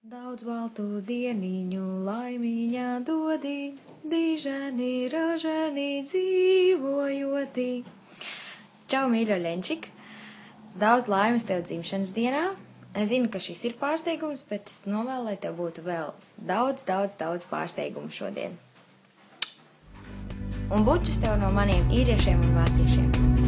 Daudz baltu dieniņu laimiņā dodī, dižani, rožani dzīvojotī. Čau, mīļo Ļenčik! Daudz laimes tev dzimšanas dienā. Es zinu, ka šis ir pārsteigums, bet es novēlu, lai tev būtu vēl daudz pārsteigumu šodien. Un bučus tev no maniem īriešiem un vāciešiem.